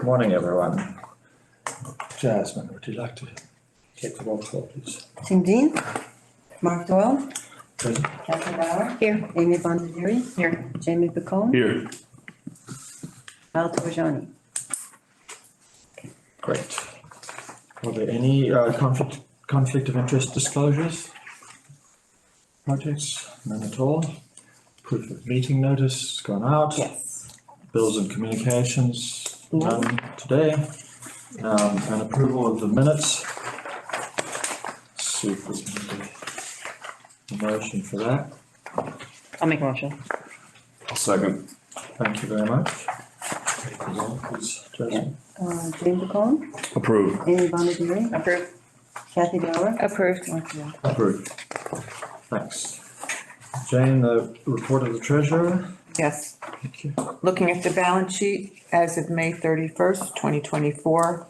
Morning, everyone. Jasmine, would you like to take the roll call, please? Tim Dean, Mark Doyle, Present. Catherine Bauer, Here. Amy Bondieri, Here. Jamie Bacone, Here. Al Torjani. Great. Were there any conflict of interest disclosures? Projects? None at all. Proof of meeting notice has gone out. Yes. Bills and communications, none today. And approval of the minutes. Let's see if we can get a motion for that. I'll make a motion. I'll second. Thank you very much. Take the roll, please, Jasmine. Jamie Bacone, Approved. Amy Bondieri, Approved. Kathy Bauer, Approved. Mark Doyle. Approved. Thanks. Jane, the report of the treasurer. Yes, Thank you. looking at the balance sheet as of May 31st, 2024,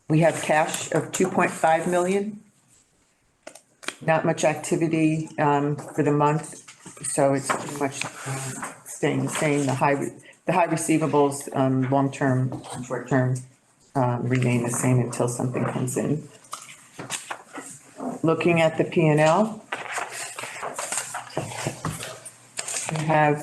we have cash of 2.5 million. Not much activity for the month, so it's pretty much staying the same. The high receivables, long-term, short-term, remain the same until something comes in. Looking at the P&L, we have,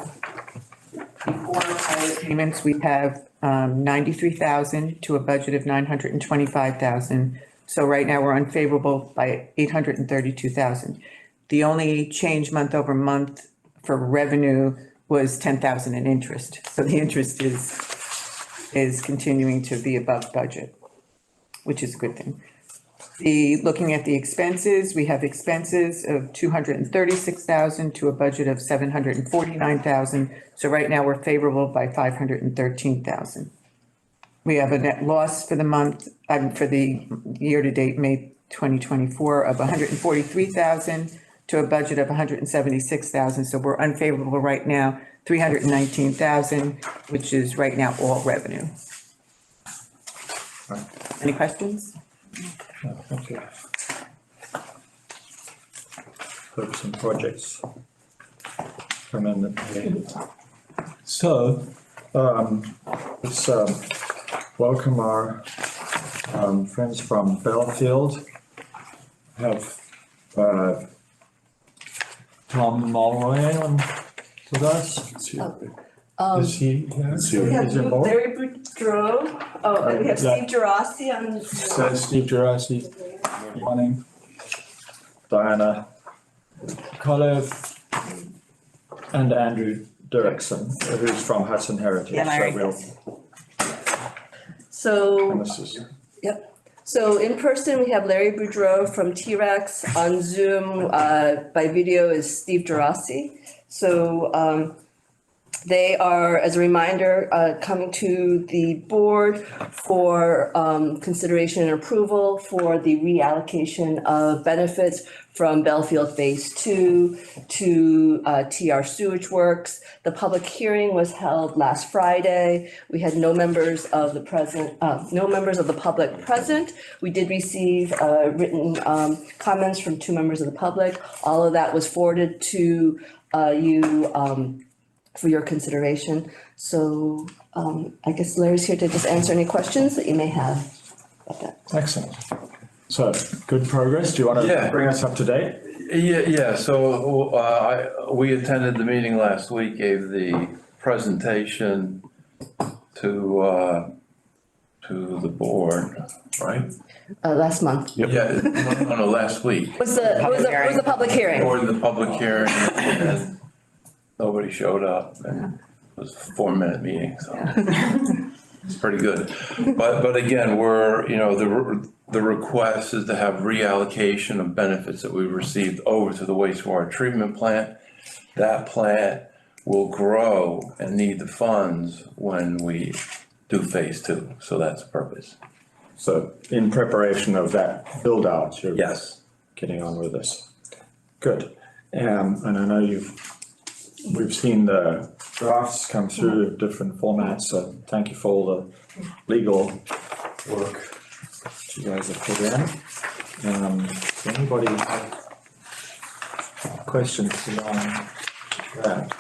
before pilot payments, we have 93,000 to a budget of 925,000. So right now we're unfavorable by 832,000. The only change month over month for revenue was 10,000 in interest. So the interest is continuing to be above budget, which is a good thing. Looking at the expenses, we have expenses of 236,000 to a budget of 749,000. So right now we're favorable by 513,000. We have a net loss for the month, for the year-to-date, May 2024, of 143,000 to a budget of 176,000. So we're unfavorable right now, 319,000, which is right now all revenue. Any questions? No, thank you. Hope some projects come in that day. So, let's welcome our friends from Belfield. Have Tom Mulroy on with us. Is he here? We have Is he involved? Larry Boudreau, and we have Yeah. Steve Gerasi on. Says Steve Gerasi, morning. Diana Kolev and Andrew Dirksen, who's from Hudson Heritage. Yeah, Larry, So we'll- yes. So, and this is, so in person, we have Larry Boudreau from T-Rex. On Zoom, by video is Steve Gerasi. So, they are, as a reminder, coming to the board for consideration and approval for the reallocation of benefits from Belfield Phase 2 to TR Sewage Works. The public hearing was held last Friday. We had no members of the public present. We did receive written comments from 2 members of the public. All of that was forwarded to you for your consideration. So I guess Larry's here to just answer any questions that you may have about that. excellent. So, good progress. Do you want to Yeah. bring us up to date? Yeah, so we attended the meeting last week, gave the presentation to the board, right? Last month Yeah, no, last week. was the public hearing. Or the public hearing, and nobody showed up, and it was a 4-minute meeting, so it's pretty good. But again, the request is to have reallocation of benefits that we received over to the wastewater treatment plant. That plant will grow and need the funds when we do Phase 2, so that's the purpose. So, in preparation of that build out, you're Yes. getting on with this. Good. And I know we've seen the drafts come through different formats, so thank you for all the legal work that you guys have put in. Does anybody have questions along that?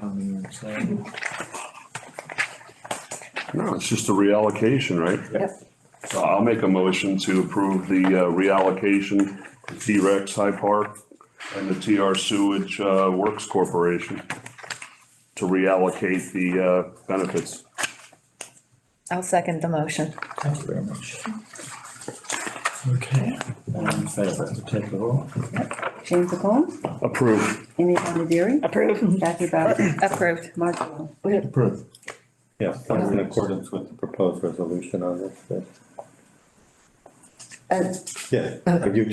So, No, it's just a reallocation, right? Yep. So I'll make a motion to approve the reallocation to T-Rex High Park and the TR Sewage Works Corporation to reallocate the benefits. I'll second the motion. thank you very much. Okay, all in favour to take the roll? James McComb, Approved. Amy Bondieri, Approved. Kathy Bauer, Approved. Mark Doyle. Approved. Yes, that's in accordance with the proposed resolution on this. Yeah, you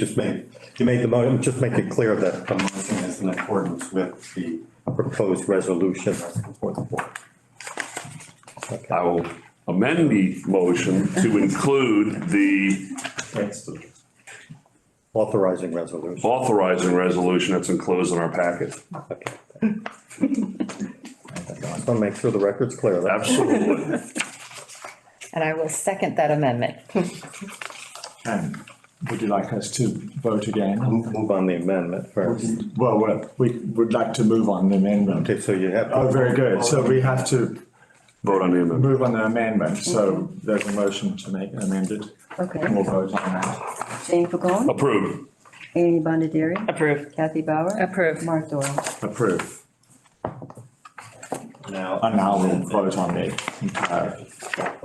made the motion, just make it clear that the motion is in accordance with the proposed resolution that's before the board. I will amend the motion to include the Authorizing resolution. authorizing resolution that's enclosed in our packet. Okay. I just want to make sure the record's clear. That's all. Absolutely. And I will second that amendment. And would you like us to vote again? Move on the amendment first. Well, we would like to move on the amendment. Okay, so you have. Oh, very good. So we have to Vote on the amendment. move on the amendment. So there's a motion to make amended. Okay, And we'll vote on that. James McComb, Approved. Amy Bondieri, Approved. Kathy Bauer. Approved. Mark Doyle. Approve. Now, And now we'll vote on the entire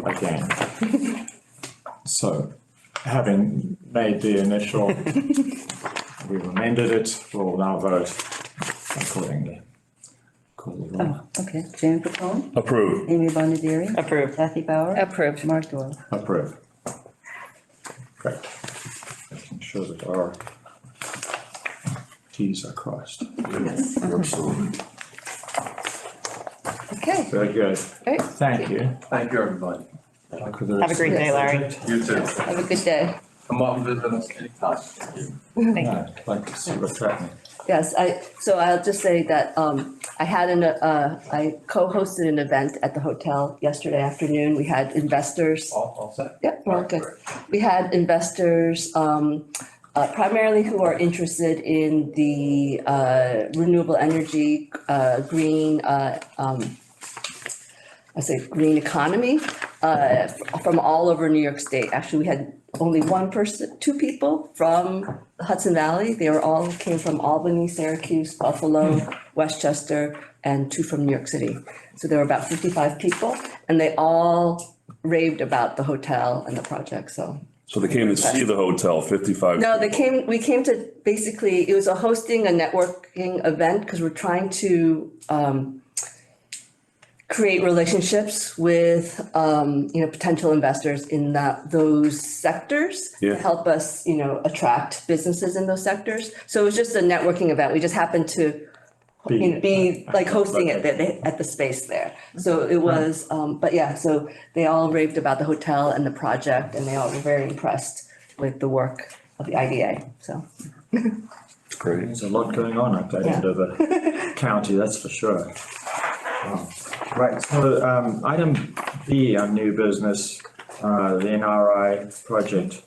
again. So having made the initial, we've amended it, we'll now vote accordingly. Call the roll. Oh, okay, James McComb, Approved. Amy Bondieri, Approved. Kathy Bauer. Approved. Mark Doyle. Approve. Great. Making sure that our Ts are crossed. Absolutely. Okay, Very good. great. Thank you. Thank you, everybody. Have a Have a great day, Larry. You too. Have a good day. Come up and visit us anytime. Thank you. I'd like to see what's happening. Yes, so I'll just say that, I had I co-hosted an event at the hotel yesterday afternoon. We had investors. All set? Yep, we're all good. We had investors, primarily who are interested in the, renewable energy, green, I say green economy, from all over New York State. Actually, we had only two people from the Hudson Valley. They all came from Albany, Syracuse, Buffalo, Westchester, and 2 from New York City. So there were about 55 people, and they all raved about the hotel and the project, so. So they came to see the hotel, 55. No, we came to basically, it was a networking event, because we're trying to, create relationships with, potential investors in those sectors. Yeah. To help us, attract businesses in those sectors. So it was just a networking event. We just happened to, be like hosting it at the space there. So it was, but yeah, so they all raved about the hotel and the project, and they all were very impressed with the work of the IDA, so. Great. There's a lot going on at that end of the county, that's for sure. Right, so item B on new business, the NRI project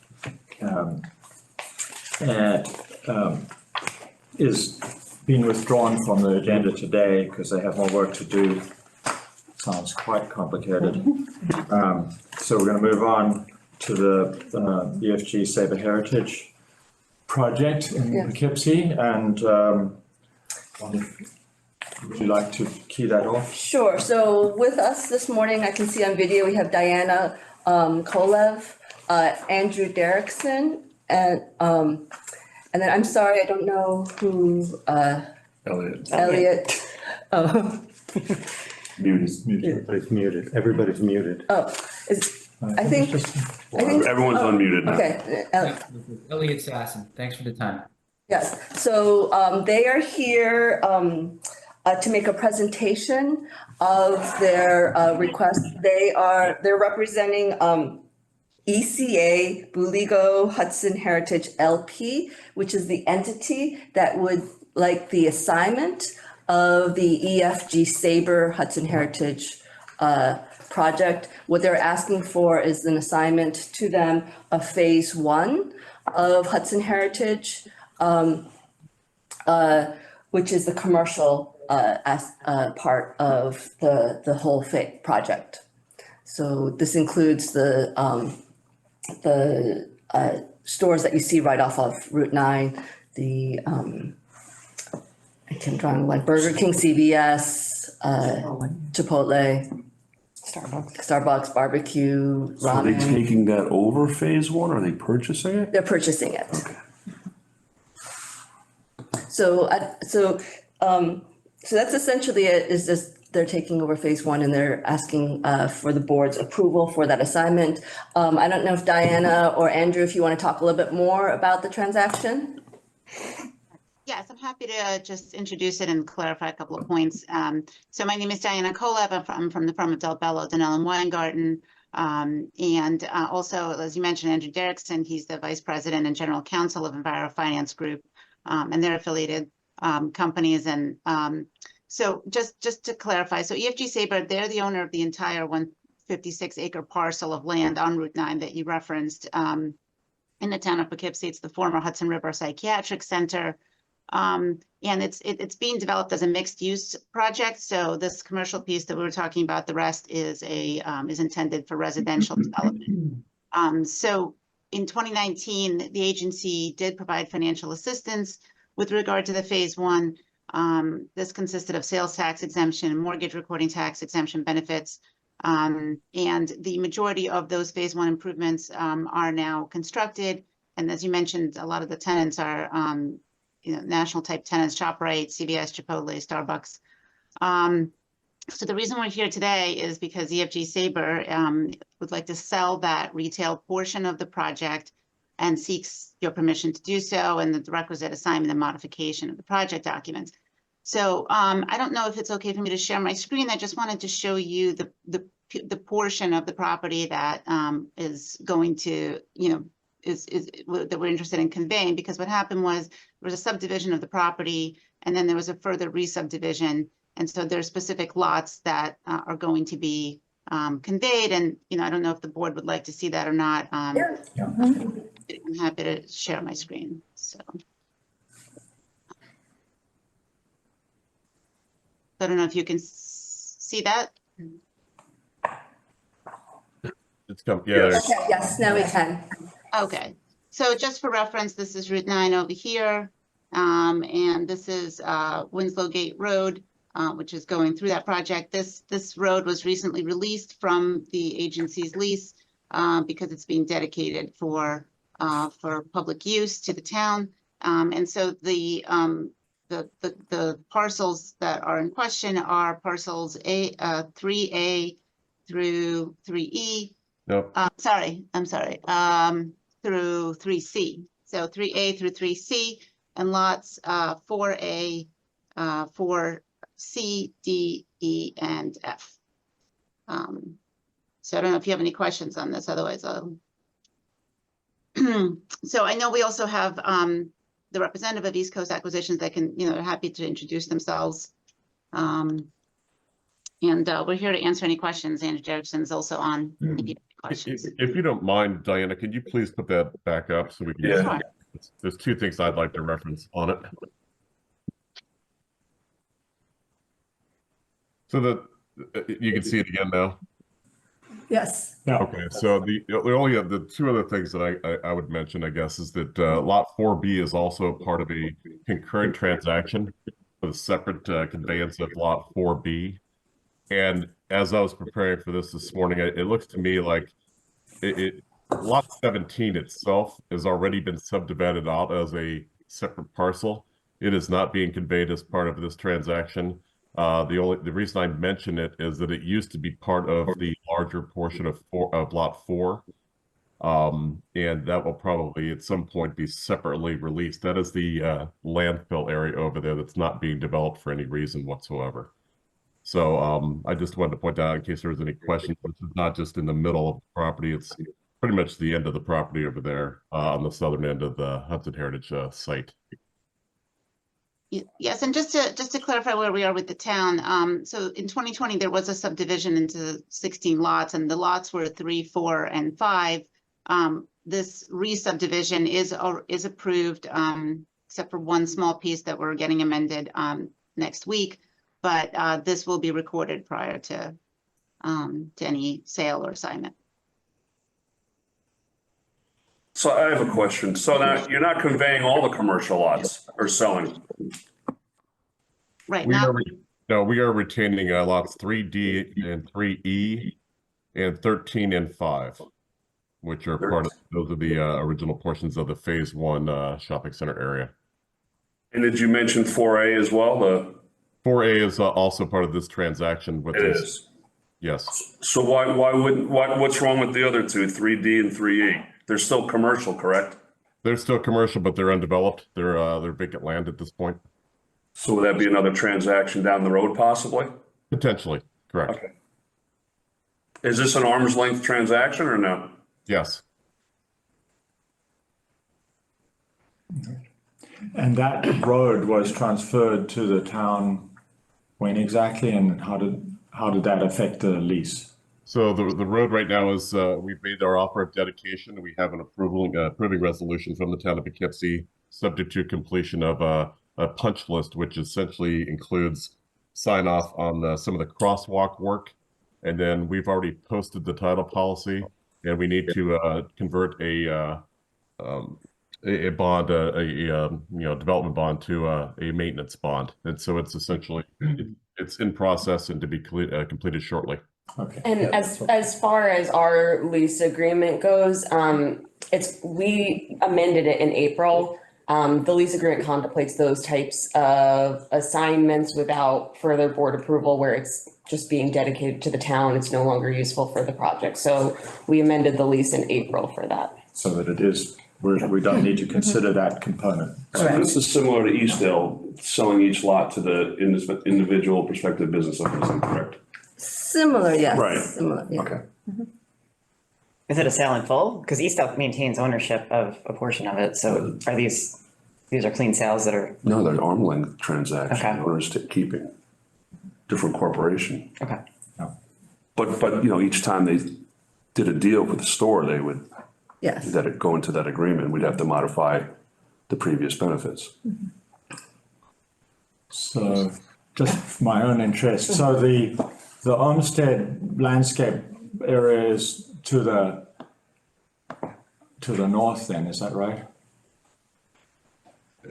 is being withdrawn from the agenda today because they have more work to do. Sounds quite complicated. So we're going to move on to the EFG Sabre Heritage project in Yeah. Poughkeepsie, and would you like to key that off? Sure, so with us this morning, I can see on video, we have Diana Kolev, Andrew Derrickson, and then I'm sorry, I don't know who, Elliot. Elliot. Oh, Muted. Everybody's muted. Everybody's muted. I think, Everyone's unmuted now. okay, Elliot Sasson, thanks for the time. yes, so they are here to make a presentation of their request. They're representing ECA Buligo Hudson Heritage LP, which is the entity that would like the assignment of the EFG Sabre Hudson Heritage project. What they're asking for is an assignment to them of phase 1 of Hudson Heritage, which is the commercial part of the whole project. So this includes the stores that you see right off of Route 9, I can draw on one, Burger King, CVS, Chipotle, Starbucks, barbecue, So are they ramen. taking that over phase one? Are they purchasing it? They're purchasing it. Okay. So that's essentially it, is just they're taking over phase one and they're asking for the board's approval for that assignment. I don't know if Diana or Andrew, if you want to talk a little bit more about the transaction? Yes, I'm happy to just introduce it and clarify a couple of points. So my name is Diana Koleb. I'm from the firm of Del Bello, Donnell and Weingarten. And also, as you mentioned, Andrew Derrickson, he's the Vice President and General Counsel of Enviro Finance Group and their affiliated companies. And so just to clarify, so EFG Sabre, they're the owner of the entire 156-acre parcel of land on Route 9 that you referenced in the town of Poughkeepsie. It's the former Hudson River Psychiatric Center. And it's being developed as a mixed-use project. So this commercial piece that we were talking about, the rest is intended for residential development. So in 2019, the agency did provide financial assistance with regard to the phase one. This consisted of sales tax exemption, mortgage recording tax exemption benefits. And the majority of those phase one improvements are now constructed. And as you mentioned, a lot of the tenants are national type tenants, ShopRite, CVS, Chipotle, Starbucks. So the reason we're here today is because EFG Sabre would like to sell that retail portion of the project and seeks your permission to do so, and the requisite assignment and modification of the project documents. So I don't know if it's okay for me to share my screen. I just wanted to show you the portion of the property that is going to, is that we're interested in conveying, because what happened was there was a subdivision of the property and then there was a further re-subdivision. And so there's specific lots that are going to be conveyed. And, I don't know if the board would like to see that or not. I'm happy to share my screen. So I don't know if you can see that. It's come, yeah. Yes. Okay, yes, now we can. Okay, so just for reference, this is Route 9 over here. And this is Winslow Gate Road, which is going through that project. This road was recently released from the agency's lease because it's being dedicated for public use to the town. And so the parcels that are in question are parcels 3A through 3E. Nope. Through 3C. So 3A through 3C and lots 4A, 4C, D, E, and F. So I don't know if you have any questions on this, otherwise I'll. So I know we also have the representative of East Coast Acquisitions that can, are happy to introduce themselves. And we're here to answer any questions. Andrew Derrickson's also on. If you have any questions. If you don't mind, Diana, could you please put that back up so we can? Yeah. There's two things I'd like to reference on it. So you can see it again now. Yes. Okay, so the two other things that I would mention, I guess, is that Lot 4B is also part of a concurrent transaction with a separate conveyance of Lot 4B. And as I was preparing for this morning, it looks to me like Lot 17 itself has already been subdivided out as a separate parcel. It is not being conveyed as part of this transaction. The reason I mention it is that it used to be part of the larger portion of Lot 4. And that will probably at some point be separately released. That is the landfill area over there that's not being developed for any reason whatsoever. So I just wanted to point out in case there was any questions, this is not just in the middle of the property, it's pretty much the end of the property over there on the southern end of the Hudson Heritage site. Yes, and just to clarify where we are with the town, so in 2020 there was a subdivision into 16 lots, and the lots were 3, 4, and 5. This re-subdivision is approved, except for one small piece that we're getting amended next week. but this will be recorded prior to any sale or assignment. So I have a question. So now you're not conveying all the commercial lots or selling? Right We now, are, no, we are retaining lots 3D and 3E and 13 and 5, which are part of, those are the original portions of the phase 1 shopping center area. And did you mention 4A as well? The 4A is also part of this transaction with It this. is. Yes, So what's wrong with the other two, 3D and 3E? They're still commercial, correct? they're still commercial, but they're undeveloped. They're vacant land at this point. So would that be another transaction down the road possibly? Potentially, correct. Okay. Is this an arm's length transaction or no? Yes. And that road was transferred to the town when exactly, and how did that affect the lease? So the road right now is, we've made our offer of dedication. We have an approving resolution from the town of Poughkeepsie, subject to completion of a punch list, which essentially includes sign off on some of the crosswalk work. And then we've already posted the title policy, and we need to convert a bond, development bond to a maintenance bond. And so it's essentially, it's in process and to be completed shortly. Okay. And as far as our lease agreement goes, we amended it in April. The lease agreement contemplates those types of assignments without further board approval where it's just being dedicated to the town. It's no longer useful for the project. So we amended the lease in April for that. So that it is, we don't need to consider that component. So this is similar to Eastdale, selling each lot to the individual prospective business owners, correct? similar, yes. Right. Similar, yeah. Okay. Is it a sale in full? Because Eastdale maintains ownership of a portion of it, so are these are clean sales that are? No, they're arm length transaction, Okay. owners keeping, different corporation. Okay. But, each time they did a deal with the store, they would, Yes. that it go into that agreement, we'd have to modify the previous benefits. So just for my own interest, so the Olmsted landscape area is to the north then, is that right?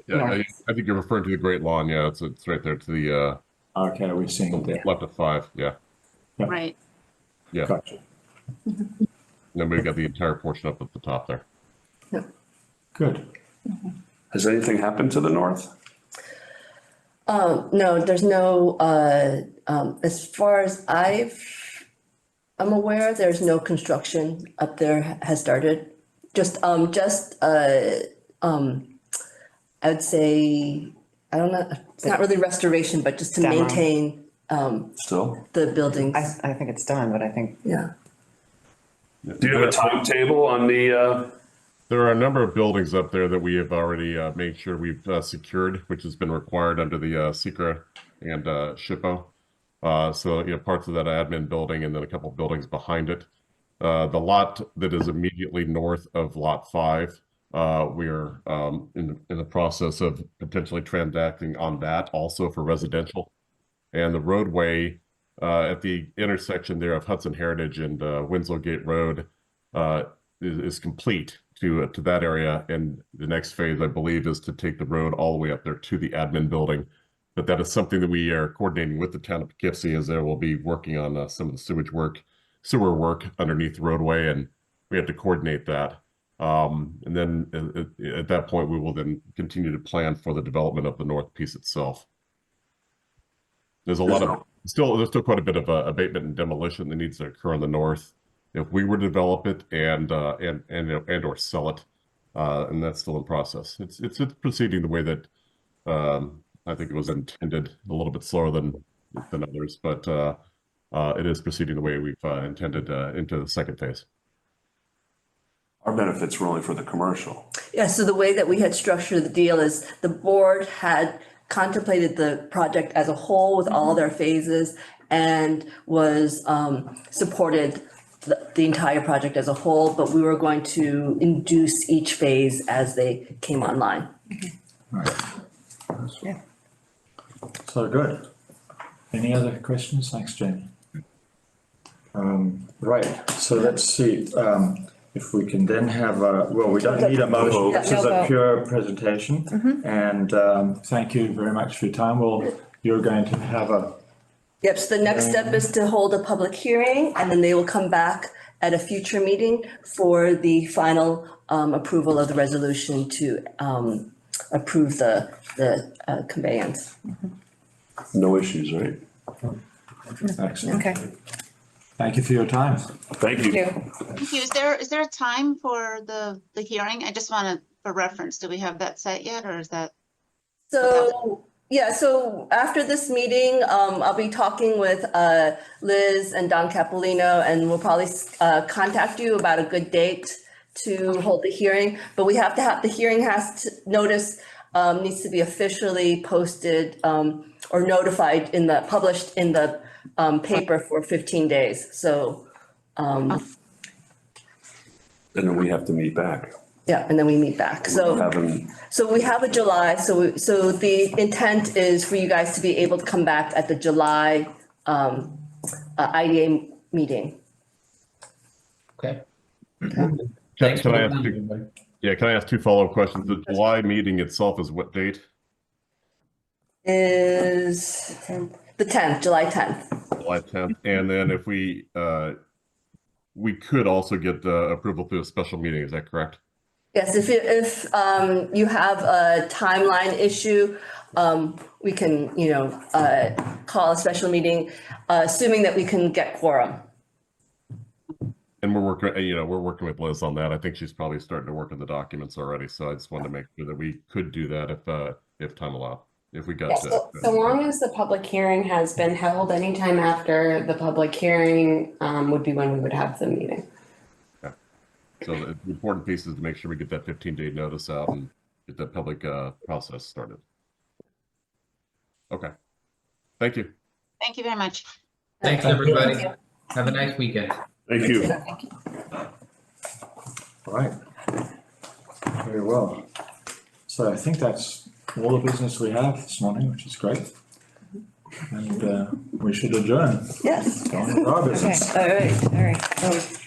Yeah, I think you're referring to the Great Lawn. Yeah, it's right there to the Okay, we're seeing it there. left of 5. Yeah, Right. yeah. Gotcha. Then we've got the entire portion up at the top there. Good. Has anything happened to the north? No, there's no, as far as I'm aware, there's no construction up there has started. I would say, I don't know, it's not really restoration, but just to Demo. maintain, Still? the buildings, I think it's done, but I think yeah. Do you have a timetable on the, There are a number of buildings up there that we have already made sure we've secured, which has been required under the SECRA and SHPO. So, parts of that admin building and then a couple of buildings behind it. The lot that is immediately north of Lot 5, we are in the process of potentially transacting on that also for residential. And the roadway at the intersection there of Hudson Heritage and Winslow Gate Road is complete to that area. And the next phase, I believe, is to take the road all the way up there to the admin building. But that is something that we are coordinating with the town of Poughkeepsie, as there will be working on some of the sewer work underneath the roadway, and we have to coordinate that. And then at that point, we will then continue to plan for the development of the north piece itself. There's still quite a bit of abatement and demolition that needs to occur in the north if we were to develop it and or sell it, and that's still in process. It's proceeding the way that I think it was intended, a little bit slower than others, but it is proceeding the way we've intended into the second phase. our benefits were only for the commercial? Yeah, so the way that we had structured the deal is the board had contemplated the project as a whole with all their phases and was supported the entire project as a whole, but we were going to induce each phase as they came online. Right. Yeah. So good. Any other questions? Thanks, Jamie. Right, so let's see, if we can then have we don't need a motion, this is No a vote. pure presentation. And, thank you very much for your time. Well, you're going to have a, Yep, so the next step is to hold a public hearing, and then they will come back at a future meeting for the final approval of the resolution to approve the conveyance. No issues, right? excellent. Okay. Thank you for your time. Thank you. Thank you. Is there a time for the hearing? I just want to, for reference, do we have that set yet, or is that? So, yeah, so after this meeting, I'll be talking with Liz and Don Capolino, and we'll probably contact you about a good date to hold the hearing. But we have to have, the hearing notice needs to be officially posted or notified published in the paper for 15 days, so. And then we have to meet back. Yeah, and then we meet back, so. So we have a July, so the intent is for you guys to be able to come back at the July IDA meeting. Okay. Can Thanks for can I the ask time, two, everybody. yeah, can I ask two follow-up questions? The July meeting itself is what date? Is the 10th, July 10th. July 10th. And then if we could also get approval through a special meeting, is that correct? Yes, if you have a timeline issue, we can, call a special meeting, assuming that we can get quorum. And we're working with Liz on that. I think she's probably starting to work on the documents already. So I just wanted to make sure that we could do that if time allowed, if we got Yeah, to. so long as the public hearing has been held, anytime after the public hearing would be when we would have the meeting. So the important piece is to make sure we get that 15-day notice out and get that public process started. Okay. Thank you. Thank you very much. Thanks, everybody. Have a nice weekend. Thank you. All right. Very well. So I think that's all the business we have this morning, which is great. And we should adjourn. Yes. Go on with our business. Okay, all right.